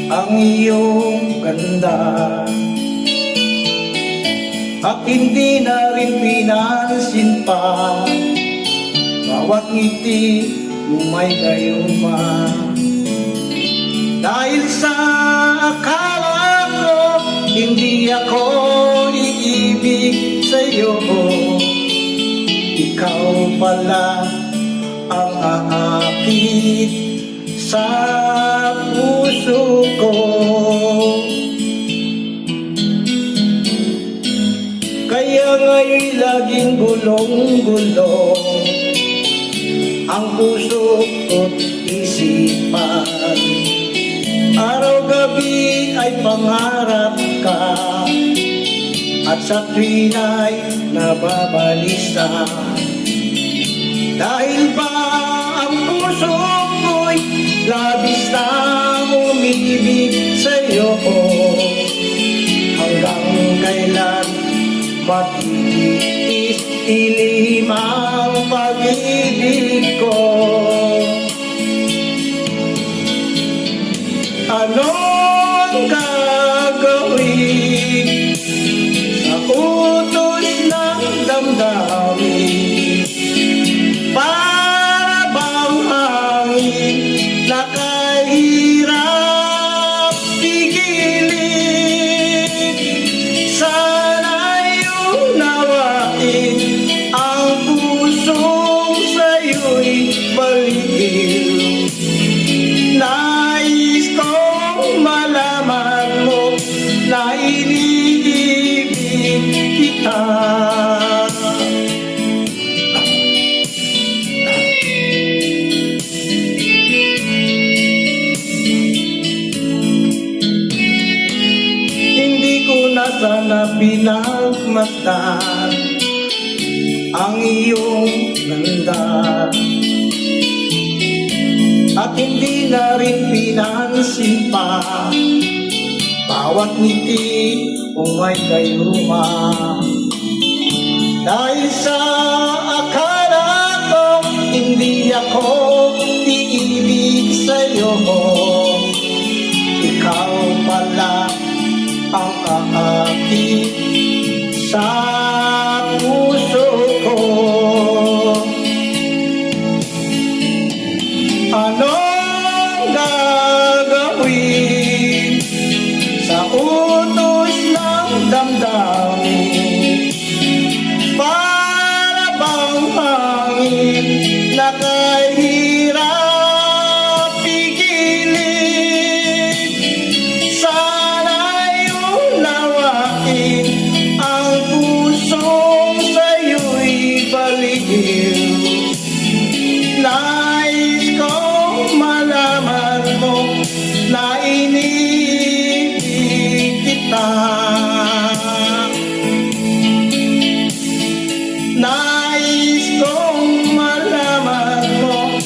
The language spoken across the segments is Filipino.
ang iyong ganda, at hindi na rin pinansin pa bawat ngiti kung may gayuma. Dahil sa akala ko hindi ako iibig sa'yo, ikaw pala ang aakit sa puso ko. Kaya nga'y laging gulong-gulo ang puso ko't isipan. Araw-gabi ay pangarap ka, at sa tuwin ay nababalisa. Dahil ba ang puso ko'y labis na umibig sa'yo, hanggang kailan matitiis ilim ang pag-ibig ko? Anong gagawin sa utos ng damdamin? Para bang hangin na kahirap pigilin? Sana'y unawain ang pusong sa'yo'y baliw. Nais kong malaman mo na iniibig kita. Hindi ko na sana pinagmasdan ang iyong ganda, at hindi na rin pinansin pa bawat ngiti kung may gayuma. Dahil sa akala ko hindi ako iibig sa'yo, ikaw pala ang aakit sa puso ko. Anong gagawin sa utos ng damdamin? Para bang hangin na kahirap pigilin? Sana'y unawain ang pusong sa'yo'y baliw. Nais kong malaman mo na iniibig kita. Nais kong malaman mo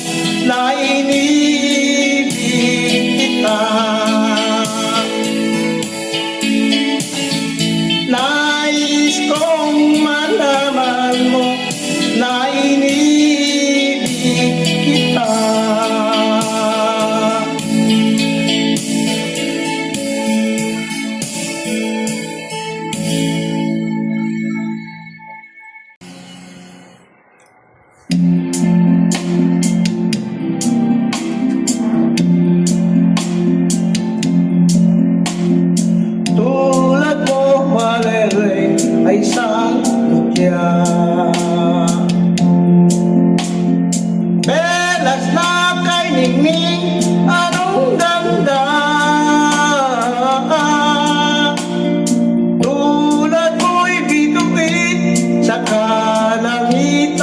na iniibig kita. Nais kong malaman mo na iniibig kita. Tulad mo, malere, ay isang mutya. Belas na kay ningning, anong ganda. Tulad mo'y bituin sa kalangitan.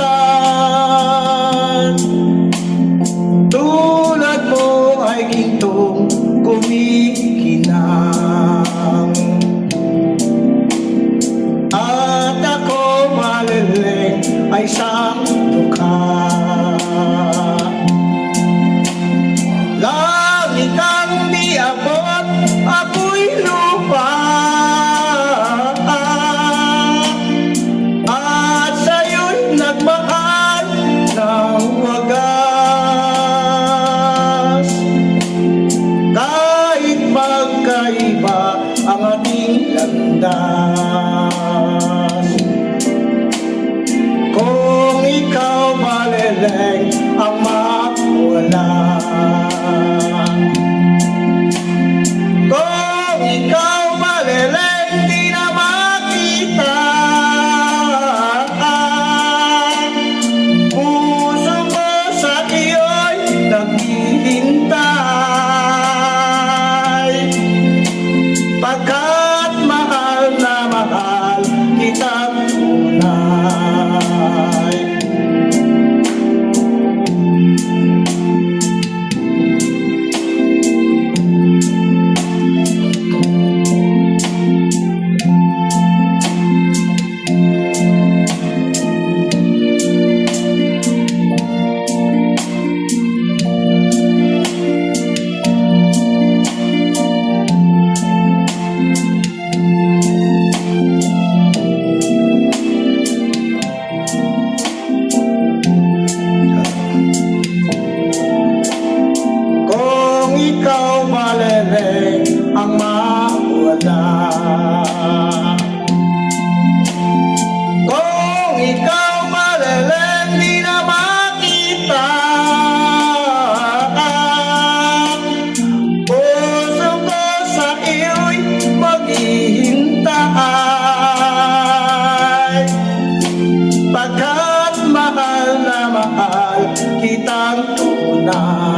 Tulad mo ay gintong kumikinang. At ako, maleleng, ay isang dukha. Lagi kang di abot, ako'y lupa. At sa'yo'y nagmahal ng wagas. Kahit ba landas. Kung ikaw maleleng ang mawala, kung ikaw maleleng di na makita, puso ko sa iyo'y naghihintay, pagkat mahal na mahal kitang tunay. Kung ikaw maleleng ang mawala, kung ikaw maleleng di na makita, puso ko sa iyo'y maghihintay, pagkat mahal na mahal kitang tunay.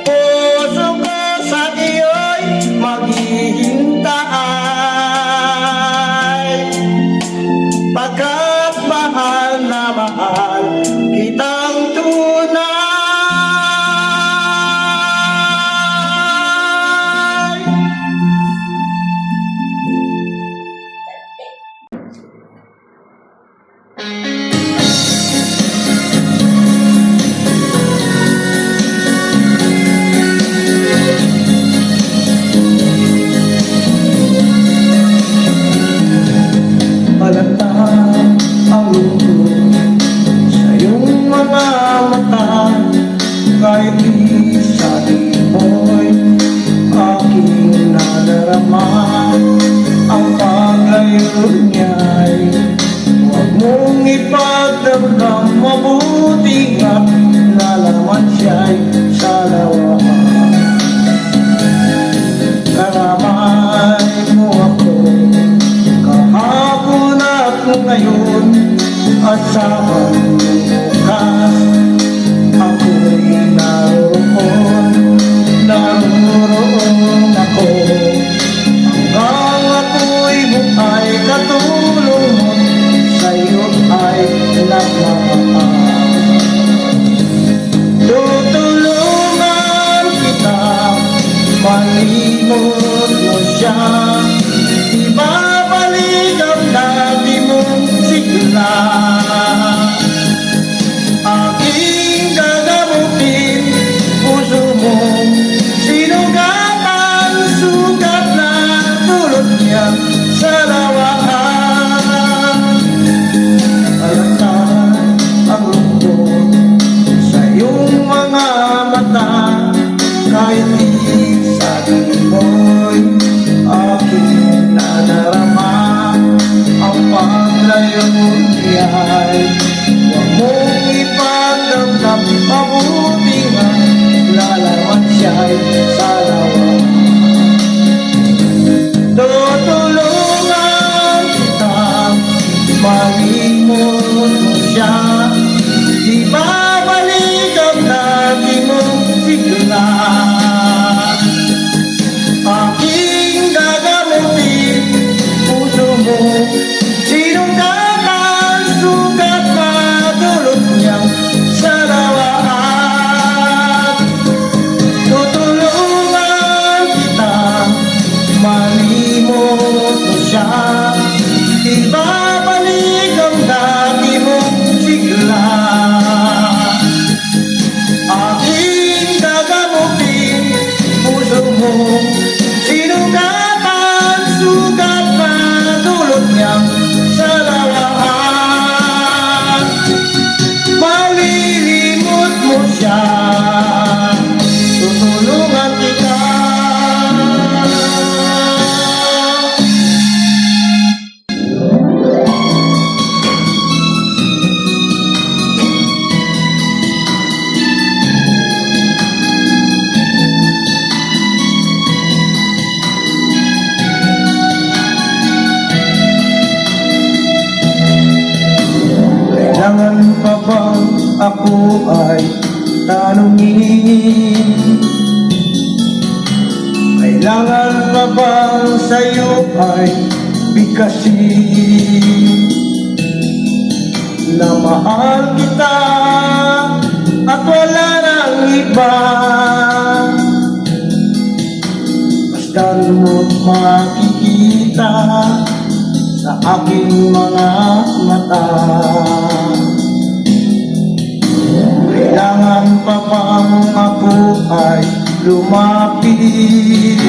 Puso ko sa iyo'y maghihintay, pagkat mahal na mahal kitang tunay. Halata ang lungkot sa iyong mga mata, kahit isabi mo'y aking nadarama. Ang paglayo niya'y huwag mong ipagdamdam, mabuti nga't nalaman siya'y sa lawahan. Karamay mo ako kahapon at ngayon, asahan mo bukas, ako'y naroon ako, hanggang ako'y buhay, katulong mo sa'yo ay nagmamahal. Tutulungan kita, malimot mo siya, ibabalik ang dati mong sigla. Aking gagamutin puso mo, sinugatan, sugat na tulad niya sa lawahan. Halata ang lungkot sa iyong mga mata, kahit isabi mo'y aking nadarama. Ang paglayo niya'y huwag mong ipagdamdam, mabuti nga lalawan siya'y sa lawan. Tutulungan kita, malimot mo siya, ibabalik ang dati mong sigla. Aking gagamutin puso mo, sinugatan, sugat na dulot niya sa lawahan. ay tanungin, kailangan pa bang sa'yo ay bigkasin na mahal kita at wala nang iba? Basta mo't makikita sa aking mga mata. Kailangan pa bang ako ay lumapit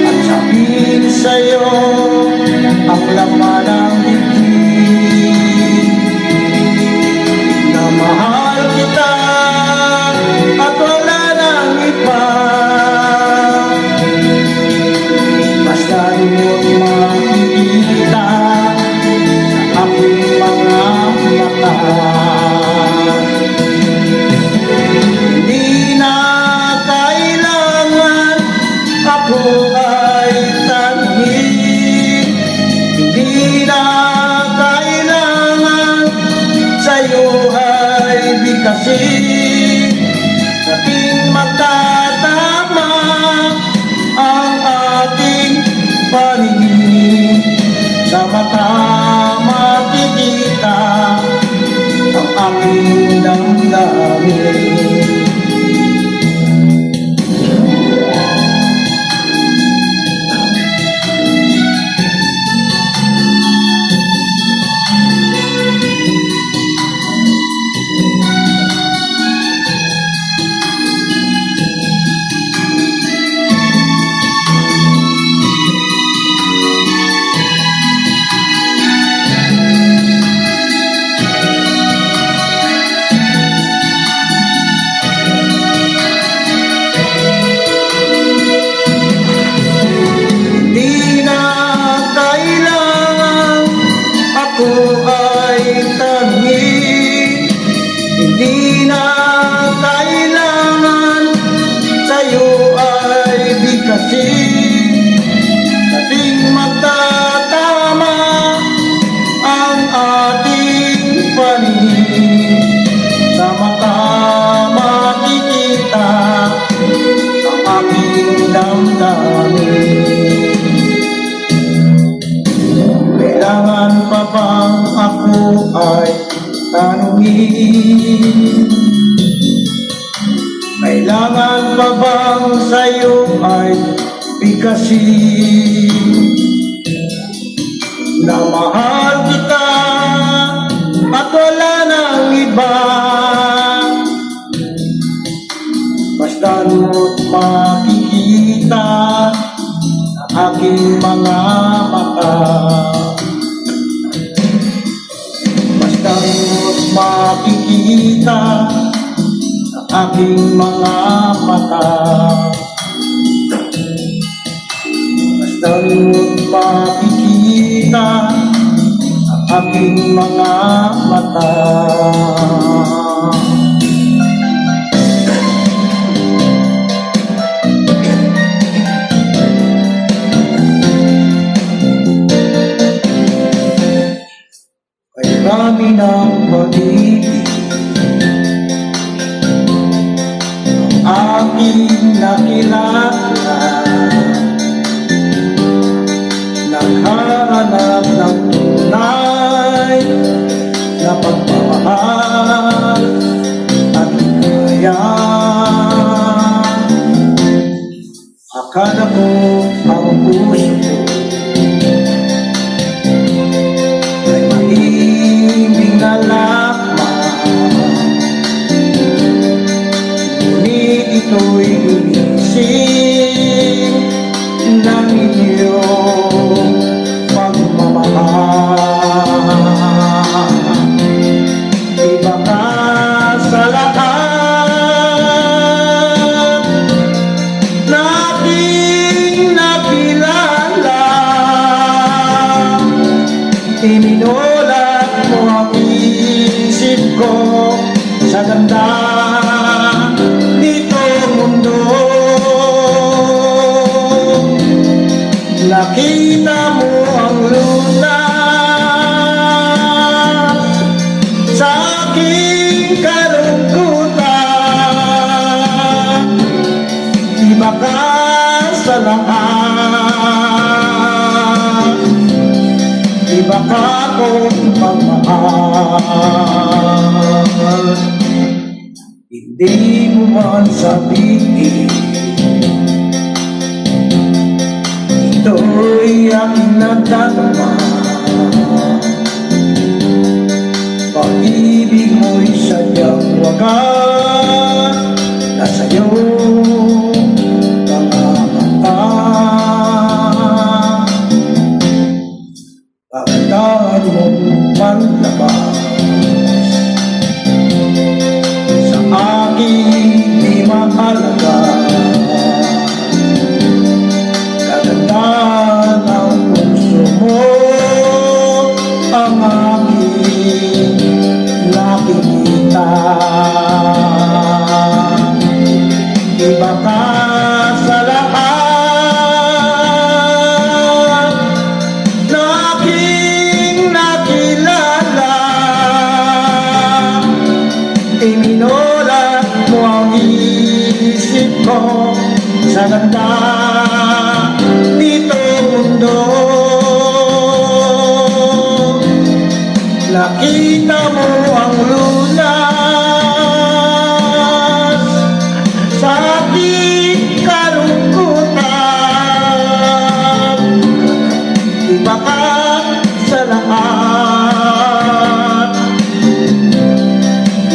at sabihin sa'yo ang laman ng dibdib, na mahal kita at wala nang iba? Basta mo't makikita sa aking mga mata. Hindi na kailangan ako ay tanhin, hindi na kailangan sa'yo ay bigkasin, sabing magtatama ang ating paningin, sa mata makikita ang aking damdamin. Hindi na kailangan sa'yo ay bigkasin, sabing magtatama ang ating paningin, sa mata makikita ang aking damdamin. Kailangan pa bang ako ay tanungin, kailangan pa bang sa'yo ay bigkasin, na mahal kita at wala nang iba? Basta mo't makikita sa aking mga mata. Basta mo't makikita sa aking mga mata. Basta mo't makikita sa aking mga mata. Ay rami ng pag-ibig ang aking nakilala, naghahanap ng tunay na pagmamahal at kaya. Akala ko ang puso ko ay mahimbing na lakman, ngunit ito'y gumising ng iyong pagmamahal. Iba ka sa lahat na aking nakilala, iminulat mo ang isip ko sa ganda nitong mundo. akong magmahal. Hindi mo man sabihin, ito'y aking nagdadama. Pag-ibig mo'y sadyang wagas na sa'yo mga mata. Pagdaan mo manlabas sa aking di mahalaga. Kaganda ng puso mo ang aking nakikita. Iba ka sa lahat na aking nakilala. Iminulat mo ang isip ko sa ganda nito mundo. Nakita mo ang lunas sa aking kalungkutan. Iba ka sa lahat,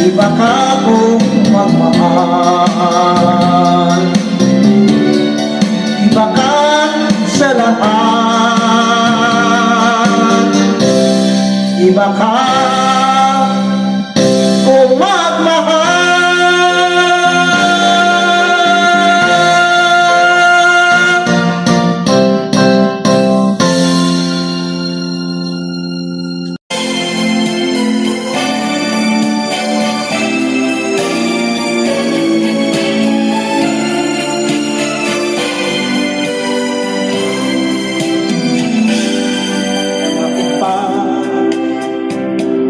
iba ka kong magmahal. Iba ka sa lahat, iba ka kung magmahal. Bakit pa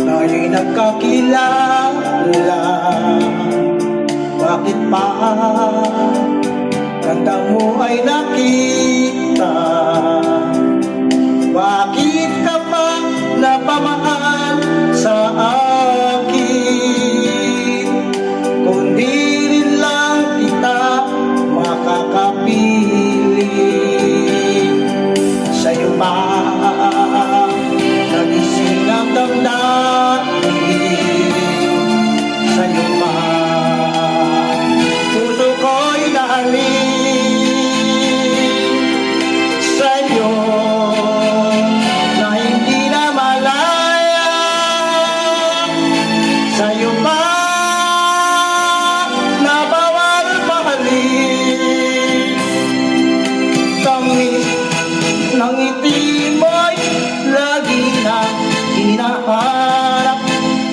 tayo'y nagkakilala? Bakit pa ganda mo ay nakita? Bakit ka pa napamahal sa akin? Kung di rin lang kita makakapiling, sa'yo pa nagising ang damdamin. Sa'yo pa puso ko'y nahalin. Sa'yo na hindi na malaya. Sa'yo pa na bawal mahalin. Tamis ng ngiti mo'y lagi na hinaharap.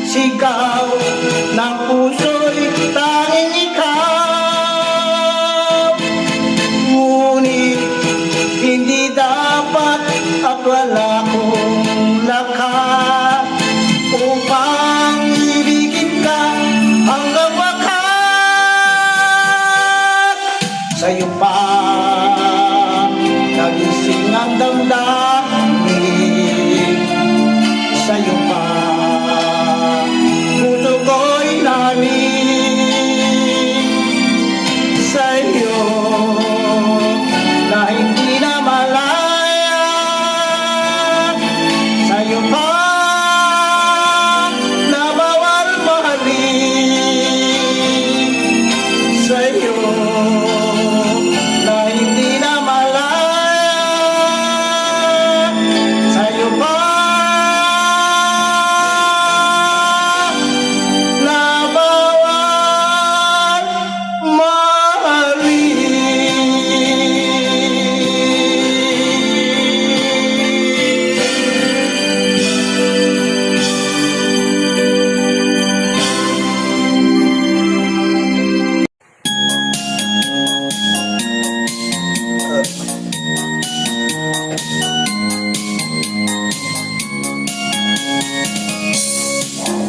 Sigaw ng puso'y tanging ikaw. Ngunit hindi dapat at wala kong lakas upang ibigin ka hanggang wakas. Sa'yo pa nagising ang damdamin. Sa'yo pa puso ko'y nahalin. Sa'yo na hindi na malaya. Sa'yo pa na bawal mahalin. Sa'yo na hindi na malaya. Sa'yo pa na bawal mahalin.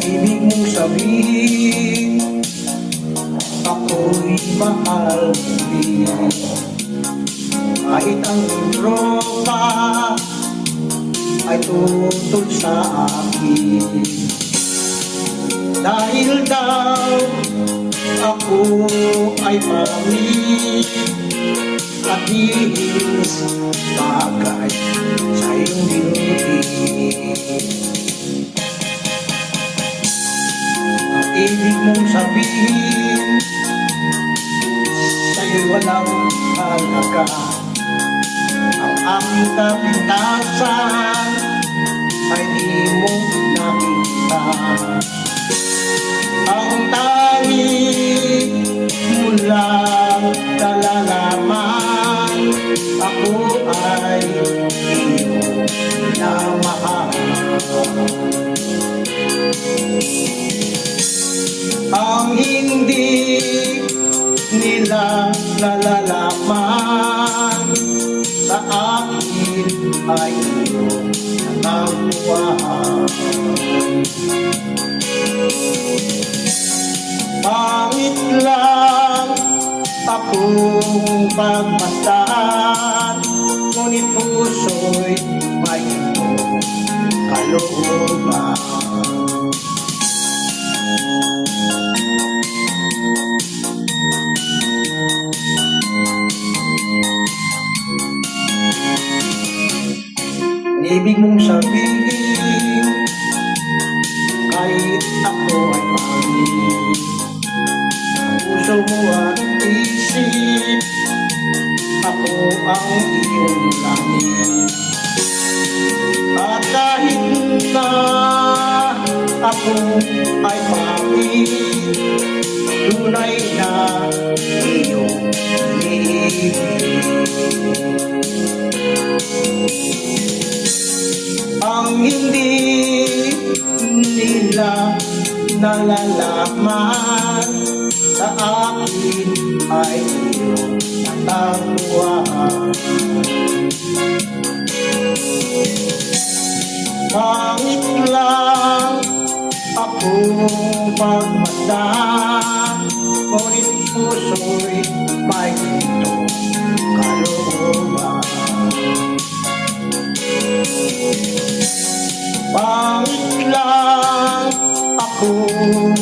Ibig mong sabihin ako'y mahal mo. Kahit ang tropa ay tutol sa akin. Dahil daw ako ay pamit at iis bagay sa iyong binibig. Ang ibig mong sabihin sa'yo'y walang halaga. Ang aking kapintasan ay di mo nakita. Ang tangi mo lang nalalaman, ako ay iyong minamahal. Ang hindi nila nalalaman, sa akin ay iyong nakakuhaan. Pangit lang akong pagmasdan, ngunit puso'y may itong kalooban. Ibig mong sabihin kahit ako ay pangit, puso mo at isip, ako ang iyong langit. At kahit na ako ay pangit, tunay na iyong iniibig. Ang hindi nila nalalaman, sa akin ay iyong natagpuan. Pangit lang akong pagmasdan, ngunit puso'y may itong kalooban. Pangit lang akong